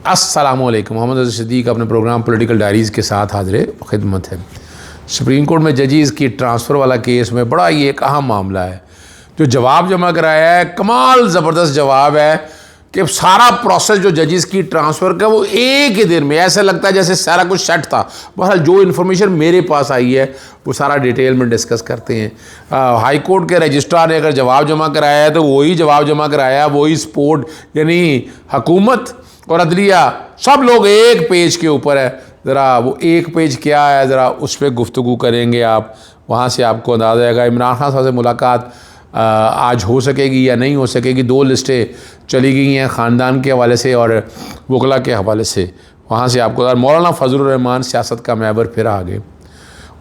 अस्सलामुअलैकुम। मोहम्मद अज़हर सिद्दीक अपने programme political diaries के साथ हाज़िर खिदमत है। सुप्रीम कोर्ट में जजेज़ की ट्रांसफ़र वाला केस में बड़ा ये एक अहम मामला है। जो जवाब जमा कराया है, कमाल ज़बरदस्त जवाब है कि सारा प्रोसेस जो जजेज़ की ट्रांसफ़र का वो एक ही दिन में, ऐसा लगता है जैसे सारा कुछ सेट था। बहरहाल जो इन्फॉर्मेशन मेरे पास आई है वो सारा डिटेल में डिस्कस करते हैं। हाई कोर्ट के रजिस्ट्रार ने अगर जवाब जमा कराया है तो वही जवाब जमा कराया, वही स्पोर्ट, यानी हुकूमत और अदलिया सब लोग एक पेज के ऊपर है। ज़रा वो एक पेज क्या है, ज़रा उस पर गुफ्तगू करेंगे आप, वहाँ से आपको अंदाज़ा आएगा। इमरान खान साहब से मुलाकात आज हो सकेगी या नहीं हो सकेगी। 2 लिस्टें चली गई हैं ख़ानदान के हवाले से और वकला के हवाले से, वहाँ से आपको। मौलाना फजलुर रहमान सियासत का महवर फिर आ गए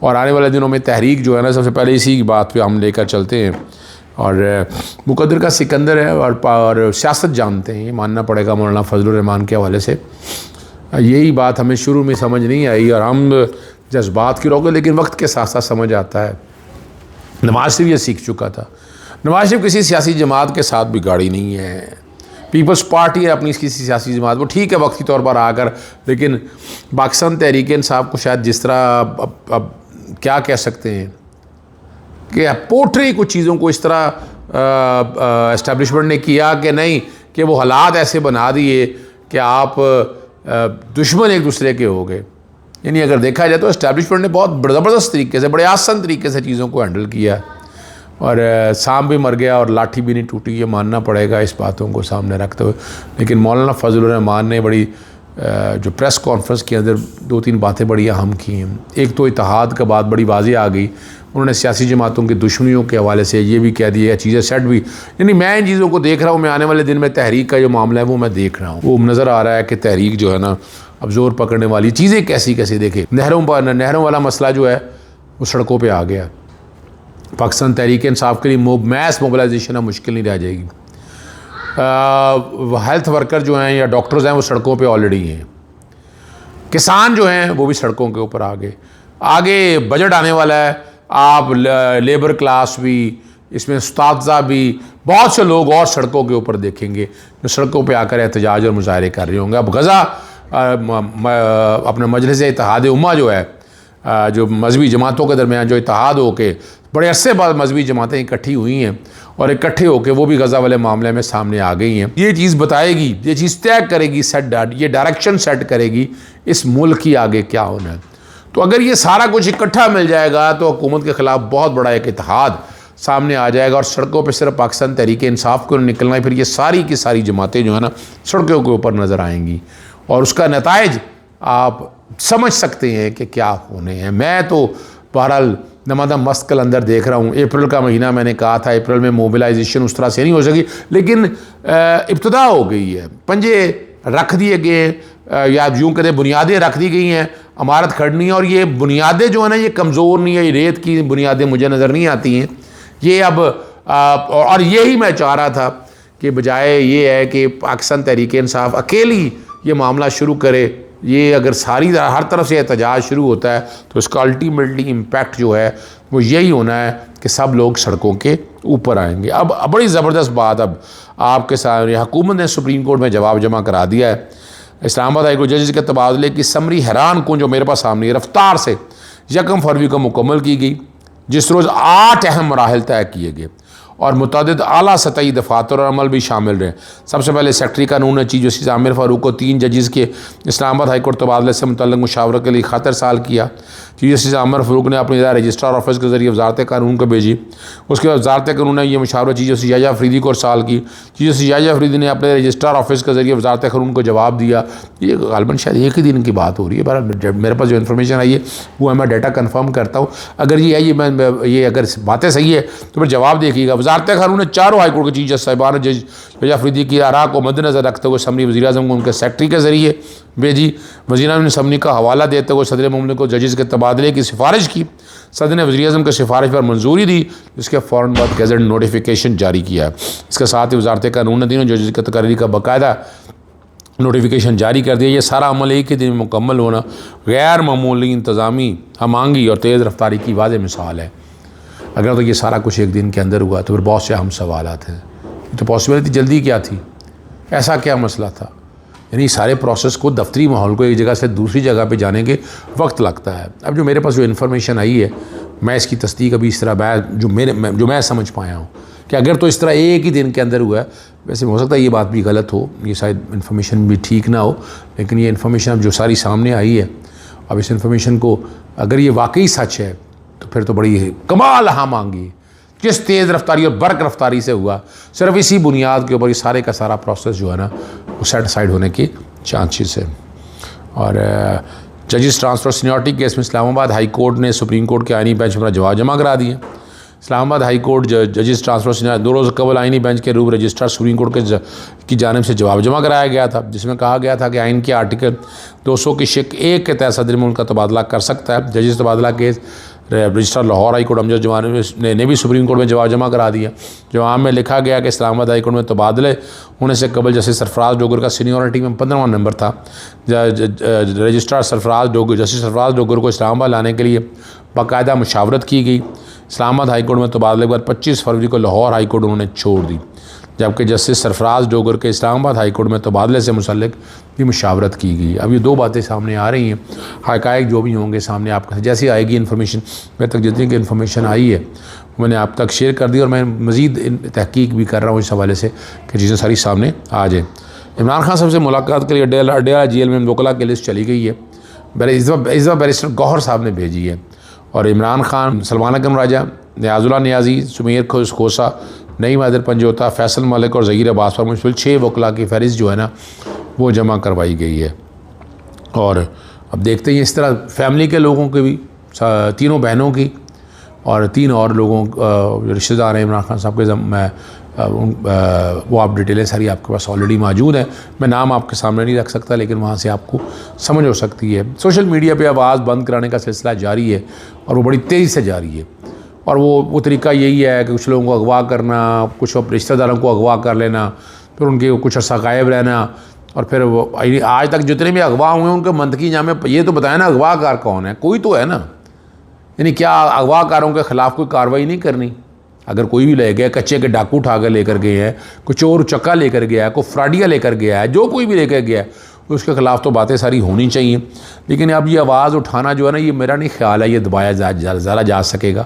और आने वाले दिनों में तहरीक जो है ना, सबसे पहले इसी बात पे हम लेकर चलते हैं। और मुकद्दर का सिकंदर है और सियासत जानते हैं, ये मानना पड़ेगा मौलाना फजलुर रहमान के हवाले से। यही बात हमें शुरू में समझ नहीं आई और हम जज्बात की रोके, लेकिन वक्त के साथ साथ समझ आता है। नवाज शरीफ ये सीख चुका था। नवाज शरीफ किसी सियासी जमात के साथ बिगाड़ी नहीं है। पीपल्स पार्टी है अपनी किसी सियासी जमात, वो ठीक है वक्ती तौर पर आकर, लेकिन पाकिस्तान तहरीक इंसाफ को शायद जिस तरह अब क्या कह सकते हैं कि पोर्ट्री कुछ चीज़ों को इस तरह इस्टेब्लिशमेंट ने किया कि नहीं, कि वो हालात ऐसे बना दिए कि आप दुश्मन एक दूसरे के हो गए। यानी अगर देखा जाए तो इस्टेब्लिशमेंट ने बहुत ज़बरदस्त तरीके से, बड़े आसान तरीके से चीज़ों को हैंडल किया और सांप भी मर गया और लाठी भी नहीं टूटी, ये मानना पड़ेगा इस बातों को सामने रखते हुए। लेकिन मौलाना फजलुर रहमान ने बड़ी जो प्रेस कॉन्फ्रेंस के अंदर 2-3 बातें बड़ी अहम की हैं। एक तो इत्तेहाद का बात बड़ी वाज़ी आ गई, उन्होंने सियासी जमातों की दुश्मनियों के हवाले से ये भी कह दिया, चीज़ें सेट भी। यानी मैं इन चीज़ों को देख रहा हूँ, मैं आने वाले दिन में तहरीक का जो मामला है वो मैं देख रहा हूँ। वो नज़र आ रहा है कि तहरीक जो है ना अब जोर पकड़ने वाली चीज़ें कैसी कैसी देखे। नहरों वाला मसला जो है वो सड़कों पर आ गया। पाकिस्तान तहरीक इंसाफ के लिए मैस मोबिलाइजेशन अब मुश्किल नहीं रह जाएगी। हेल्थ वर्कर जो हैं या डॉक्टर्स हैं वो सड़कों पे ऑलरेडी हैं। किसान जो हैं वो भी सड़कों के ऊपर आगे बजट आने वाला है। आप लेबर क्लास भी इसमें, उस्ताद भी, बहुत से लोग और सड़कों के ऊपर देखेंगे जो सड़कों पे आकर एहतजाज और मुजाहरे कर रहे होंगे। अब गज़ा अपना मजलिस इत्तेहाद उम्मा जो है, जो मजहबी जमातों के दरमियान जो इत्तेहाद हो के बड़े अरसे बाद मजहबी जमातें इकट्ठी हुई हैं और इकट्ठे होकर वो भी गज़ा वाले मामले में सामने आ गई हैं। ये चीज़ बताएगी, ये चीज़ तय करेगी, ये डायरेक्शन सेट करेगी इस मुल्क की आगे क्या होना है। तो अगर ये सारा कुछ इकट्ठा मिल जाएगा तो हुकूमत के ख़िलाफ़ बहुत बड़ा एक इत्तेहाद सामने आ जाएगा और सड़कों पर सिर्फ पाकिस्तान तहरीक इंसाफ को निकलना है, फिर ये सारी की सारी जमातें जो है ना सड़कों के ऊपर नज़र आएंगी और उसका नताइज आप समझ सकते हैं कि क्या होने हैं। मैं तो बहरहाल नमादा मस्त कलंदर देख रहा हूँ। अप्रैल का महीना मैंने कहा था, अप्रैल में मोबिलाइजेशन उस तरह से नहीं हो सकी, लेकिन इब्तदा हो गई है। पंजे रख दिए गए या यूँ करें बुनियादें रख दी गई हैं, इमारत खड़नी है। और ये बुनियादें जो है ना ये कमज़ोर नहीं है, ये रेत की बुनियादें मुझे नज़र नहीं आती हैं ये अब। और यही मैं चाह रहा था कि बजाय ये है कि पाकिस्तान तहरीक इंसाफ अकेली ये मामला शुरू करे, ये अगर सारी हर तरफ से एहतजाज शुरू होता है तो इसका अल्टीमेटली इम्पैक्ट जो है वो यही होना है कि सब लोग सड़कों के ऊपर आएंगे। अब बड़ी ज़बरदस्त बात अब आपके सामने, हुकूमत ने सुप्रीम कोर्ट में जवाब जमा करा दिया है। इस्लामाबाद हाई कोर्ट जजेस के तबादले की समरी हैरान कौन जो मेरे पास सामने रफ्तार से 1 फरवरी को मुकम्मल की गई, जिस रोज़ 8 अहम मराहल तय किए गए और मुतअद्दिद आला सतही दफातर और अमल भी शामिल रहे। सबसे पहले सेक्रेटरी कानून चीफ जस्टिस आमिर फारूक को 3 जजेस के इस्लामाबाद हाई कोर्ट तबादले से मुतल्लिक़ मुशावरत के लिए खत अरसाल किया। चीफ जस्टिस आमिर फारूक ने अपनी रजिस्ट्रार ऑफिस के जरिए वजारत कानून को भेजी। उसके बाद वजारत कानून ने यह मुशावरत चीफ जस्टिस याहिया अफरीदी को अरसाल की। चीफ जस्टिस याहिया अफरीदी ने अपने रजिस्ट्रार ऑफिस के जरिए वजारत कानून को जवाब दिया। ये गालबन शायद एक ही दिन की बात हो रही है, बहरहाल मेरे पास जो इन्फॉर्मेशन आई है वो मैं डाटा कन्फर्म करता हूँ। अगर ये है ये अगर बातें सही है तो फिर जवाब देखिएगा। वजारत कानून ने चारों हाई कोर्ट के चीफ जज साहिबान जज याहिया अफरीदी की आरा को मद्देनज़र रखते हुए समरी वज़ीर आज़म को उनके सेक्रेटरी के जरिए भेजी। वज़ीर आज़म ने समरी का हवाला देते हुए सदर मुमलिक को जजेस के तबादले की सिफारिश की। सदर ने वज़ीर आज़म की सिफारिश पर मंजूरी दी, जिसके फ़ौरन बाद गज़ट नोटिफिकेशन जारी किया है। इसके साथ ही वजारत कानून ने तीनों जजेस की तकरीरी का बाकायदा नोटिफिकेशन जारी कर दिया। ये सारा अमल एक ही दिन में मुकम्मल होना गैर मामूली इंतज़ामी हमांगी और तेज़ रफ्तारी की वाज़ेह मिसाल है। अगर तो ये सारा कुछ एक दिन के अंदर हुआ तो फिर बहुत से अहम सवाल हैं। तो पॉसिबिलिटी जल्दी क्या थी, ऐसा क्या मसला था? यानी सारे प्रोसेस को, दफ्तरी माहौल को एक जगह से दूसरी जगह पे जाने के वक्त लगता है। अब जो मेरे पास जो इन्फॉर्मेशन आई है, मैं इसकी तस्दीक अभी इस तरह जो मैं समझ पाया हूँ कि अगर तो इस तरह एक ही दिन के अंदर हुआ है, वैसे हो सकता है ये बात भी गलत हो, ये शायद इन्फॉर्मेशन भी ठीक ना हो, लेकिन ये इन्फॉर्मेशन अब जो सारी सामने आई है, अब इस इन्फॉर्मेशन को अगर ये वाकई सच है तो फिर तो बड़ी कमाल हाँ मांगी किस तेज़ रफ्तारी और बर्क रफ्तारी से हुआ। सिर्फ इसी बुनियाद के ऊपर ये सारे का सारा प्रोसेस जो है ना वो सेटिस्फाइड होने की चांसेस है। और जजेस ट्रांसफ़र सीनियरिटी केस में इस्लामाबाद हाई कोर्ट ने सुप्रीम कोर्ट के आईनी बेंच पर जवाब जमा करा दिए। इस्लामाबाद हाई कोर्ट जजेस ट्रांसफ़र सीनियर 2 रोज़ कबल आईनी बेंच के रूप रजिस्ट्रार सुप्रीम कोर्ट की जानिब से जवाब जमा कराया गया था, जिसमें कहा गया था कि आइन के आर्टिकल 200 की शिक 1 के तहत सदर मुल्क का तबादला कर सकता है। जजेस तबादला case registrar Lahore high court Amjad जमानी ने भी सुप्रीम कोर्ट में जवाब जमा करा दिया। जवाब में लिखा गया कि इस्लामाबाद हाई कोर्ट में तबादले होने से कबल जस्टिस सरफराज डोगर का सीनियरिटी में 15वां नंबर था। रजिस्ट्रार सरफराज डोगर जस्टिस सरफराज डोगर को इस्लामाबाद लाने के लिए बाकायदा मुशावरत की गई। इस्लामाबाद हाई कोर्ट में तबादले के बाद 25 फरवरी को लाहौर हाई कोर्ट उन्होंने छोड़ दी, जबकि जस्टिस सरफराज डोगर के इस्लामाबाद हाई कोर्ट में तबादले से मुतल्लिक भी मुशावरत की गई। अब ये 2 बातें सामने आ रही हैं, हक़ाइक़ जो भी होंगे सामने आपके जैसे आएगी इन्फॉर्मेशन, मेरे तक जितनी की इन्फॉर्मेशन आई है मैंने आप तक शेयर कर दी और मैं मज़ीद तहकीक भी कर रहा हूँ इस हवाले से कि चीज़ें सारी सामने आ जाएँ। इमरान खान साहब से मुलाकात के लिए अडेरा जेल में वकला की लिस्ट चली गई है। इस दफ़ा बैरिस्टर गौहर साहब ने भेजी है और इमरान खान, सलमान अकरम राजा, नियाज़ुल्लाह नियाज़ी, सुमेर खोसा, नईम हैदर पंजोता, फैसल मलिक और ज़हीर अब्बास पर मुश्किल 6 वकला की फहरिस्त जो है ना वो जमा करवाई गई है। और अब देखते हैं इस तरह फैमिली के लोगों के भी, 3 बहनों की और 3 और लोगों जो रिश्तेदार हैं इमरान खान साहब के, वो आप डिटेलें सारी आपके पास ऑलरेडी मौजूद हैं। मैं नाम आपके सामने नहीं रख सकता, लेकिन वहाँ से आपको समझ हो सकती है। सोशल मीडिया पे आवाज़ बंद कराने का सिलसिला जारी है और वो बड़ी तेज़ी से जारी है। और वो तरीका यही है कि कुछ लोगों को अगवा करना, कुछ रिश्तेदारों को अगवा कर लेना, फिर उनके कुछ अर्सा गायब रहना, और फिर वो आज तक जितने भी अगवा हुए हैं उनके मंतकी जामे ये तो बताया ना अगवाकार कौन है, कोई तो है ना। यानी क्या अगवाकारों के ख़िलाफ़ कोई कार्रवाई नहीं करनी? अगर कोई भी ले गया, कच्चे के डाकू उठा कर लेकर गए हैं, कोई चोर चक्का लेकर गया है, कोई फ्राडिया लेकर गया है, जो कोई भी लेकर गया है उसके ख़िलाफ़ तो बातें सारी होनी चाहिए। लेकिन अब ये आवाज़ उठाना जो है ना, ये मेरा नहीं ख्याल है ये दबाया ज़्यादा जा सकेगा।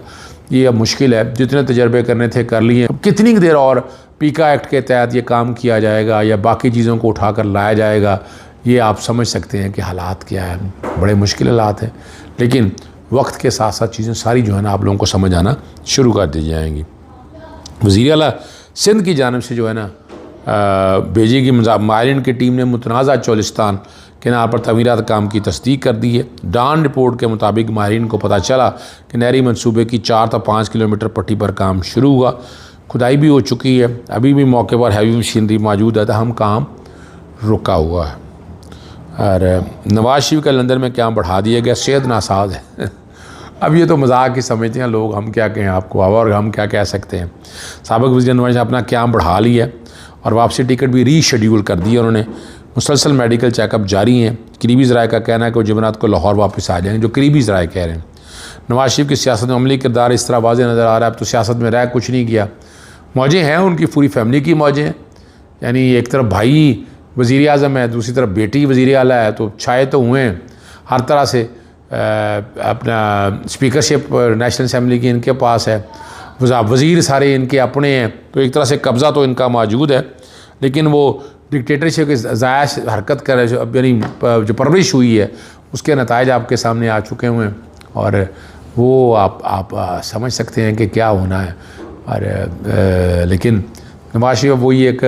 ये अब मुश्किल है, जितने तजर्बे करने थे कर लिए। अब कितनी देर और पीका एक्ट के तहत ये काम किया जाएगा या बाकी चीज़ों को उठा कर लाया जाएगा, ये आप समझ सकते हैं कि हालात क्या हैं, बड़े मुश्किल हालात हैं। लेकिन वक्त के साथ साथ चीज़ें सारी जो है ना आप लोगों को समझ आना शुरू कर दी जाएंगी। वज़ीर आला सिंध की जानिब से जो है ना भेजी गई माहिरीन की टीम ने मुतनाज़ा चोलिस्तान किनार पर तमीरात काम की तस्दीक कर दी है। डान रिपोर्ट के मुताबिक माहिरीन को पता चला कि नहरी मनसूबे की 4 से 5 किलोमीटर पट्टी पर काम शुरू हुआ, खुदाई भी हो चुकी है, अभी भी मौके पर हैवी मशीनरी मौजूद है, हम काम रुका हुआ है। और नवाज शरीफ का लंदन में क्या बढ़ा दिया गया, सेहत नासाज है। अब ये तो मजाक ही समझते हैं लोग, हम क्या कहें आपको, और हम क्या कह सकते हैं। साबिक़ वज़ीर नवाज अपना क्या बढ़ा लिया और वापसी टिकट भी रीशेड्यूल कर दी उन्होंने। मुसलसल मेडिकल चेकअप जारी हैं। करीबी ज़राए का कहना है कि वो जुमेरात को लाहौर वापस आ जाएंगे, जो करीबी ज़राए कह रहे हैं। नवाज शरीफ की सियासत में अमली किरदार इस तरह वाज़ेह नज़र आ रहा है। अब तो सियासत में रह कुछ नहीं किया, मौजें हैं उनकी, पूरी फैमिली की मौजें हैं। यानी एक तरफ भाई वज़ीर आज़म है, दूसरी तरफ बेटी वज़ीर आला है, तो छाए तो हुए हैं हर तरह से। अपना स्पीकरशिप नेशनल असम्बली की इनके पास है, वज़ीर सारे इनके अपने हैं, तो एक तरह से कब्ज़ा तो इनका मौजूद है। लेकिन वो डिक्टेटरशिप की ज़ायश हरकत कर, यानी जो परवरिश हुई है उसके नताइज आपके सामने आ चुके हुए हैं और वो आप समझ सकते हैं कि क्या होना है। और लेकिन नवाज शरीफ वही एक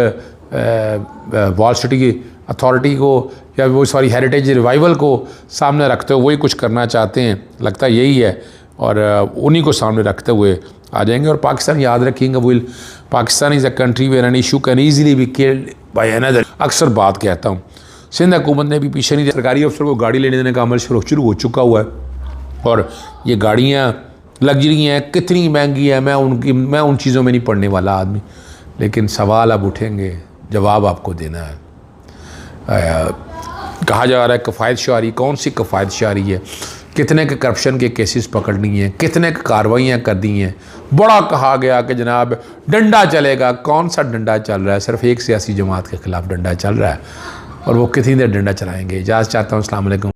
वॉल स्ट्रीट की अथॉरिटी को या वो सारी हेरिटेज रिवाइवल को सामने रखते हुए वही कुछ करना चाहते हैं, लगता यही है, और उन्हीं को सामने रखते हुए आ जाएंगे। और पाकिस्तान याद रखेंगे, will Pakistan is a country where an issue can easily be killed by another. अक्सर बात कहता हूँ, सिंध हुकूमत ने भी पीछे नहीं, सरकारी अफसर को गाड़ी लेने देने का अमल शुरू हो चुका हुआ है और ये गाड़ियाँ लग्जरी हैं, कितनी महंगी है, मैं उन चीज़ों में नहीं पढ़ने वाला आदमी। लेकिन सवाल अब उठेंगे, जवाब आपको देना है। कहा जा रहा है कफ़ायत शारी, कौन सी कफ़ायत शारी है, कितने के करप्शन के केसेस पकड़नी है, कितने की कार्रवाइयाँ कर दी हैं। बड़ा कहा गया कि जनाब डंडा चलेगा, कौन सा डंडा चल रहा है, सिर्फ एक सियासी जमात के ख़िलाफ़ डंडा चल रहा है। और वो कितनी देर डंडा चलाएंगे। इजाज़त चाहता हूँ। अस्सलाम वालेकुम।